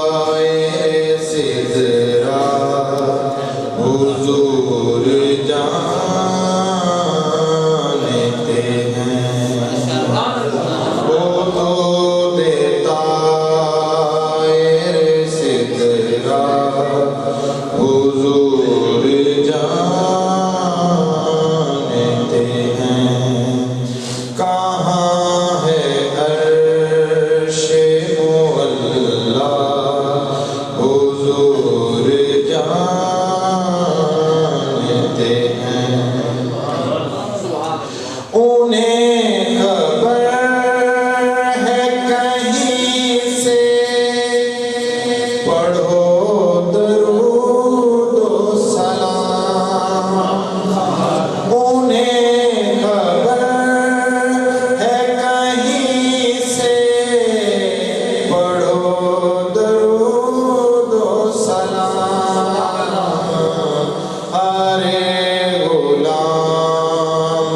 طائر سدرا حضور جانتے ہیں، وہ تو دیتا سدرا حضور جانتے ہیں، کہاں ہے عرش معلا حضور جانتے ہیں، انہیں خبر ہے کہیں سے، پڑھو درود و سلام، انہیں خبر ہے کہیں سے، پڑھو درود و سلام، ہر غلام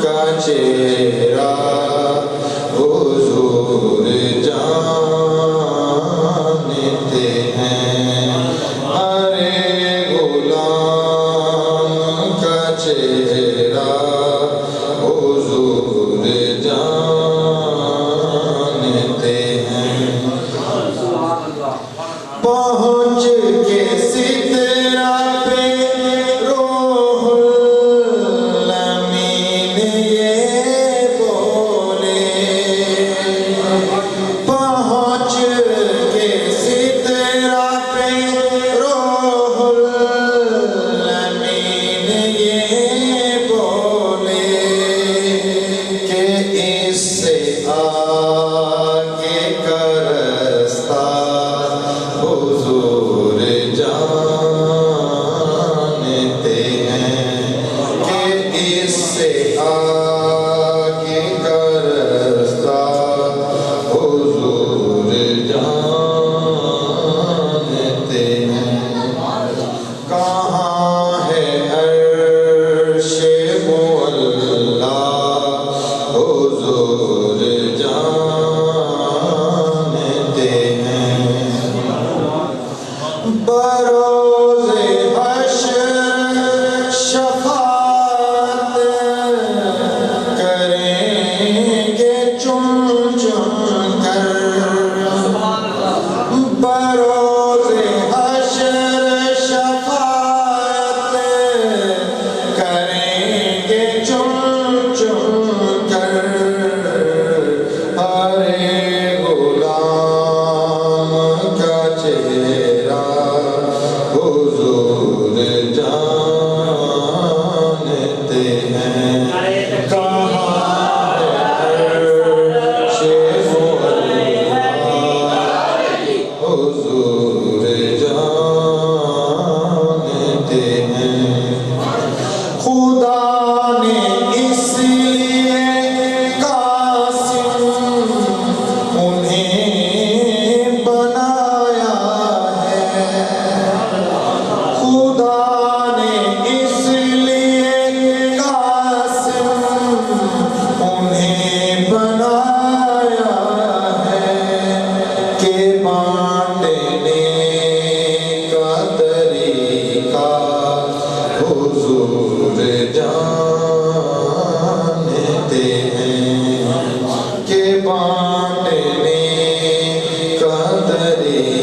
کا چہرہ حضور جانتے ہیں، ہر غلام کا چہرہ حضور جانتے ہیں، پہنچ کے سدرا پہ روح الامین یہ بولے، پہنچ کے سدرا پہ روح الامین یہ بولے کہ اس سے آگے کا رستہ حضور جانتے ہیں، کہ اس سے آگے کا رستہ حضور جانتے ہیں، کہاں ہے عرش معلا حضور جانتے ہیں، بروز حشر شفاعت کریں گے چم چم کر، بروز حشر شفاعت کریں گے چم چم کر، ہر غلام کا چہرہ حضور جانتے ہیں، کہاں ہے عرش معلا حضور جانتے ہیں، خدا نے اس لیے قاسم انہیں بنایا ہے، خدا نے اس لیے قاسم انہیں بنایا ہے، کہ بانٹنے کا طریقہ حضور جانتے ہیں، کہ بانٹنے کا طریقہ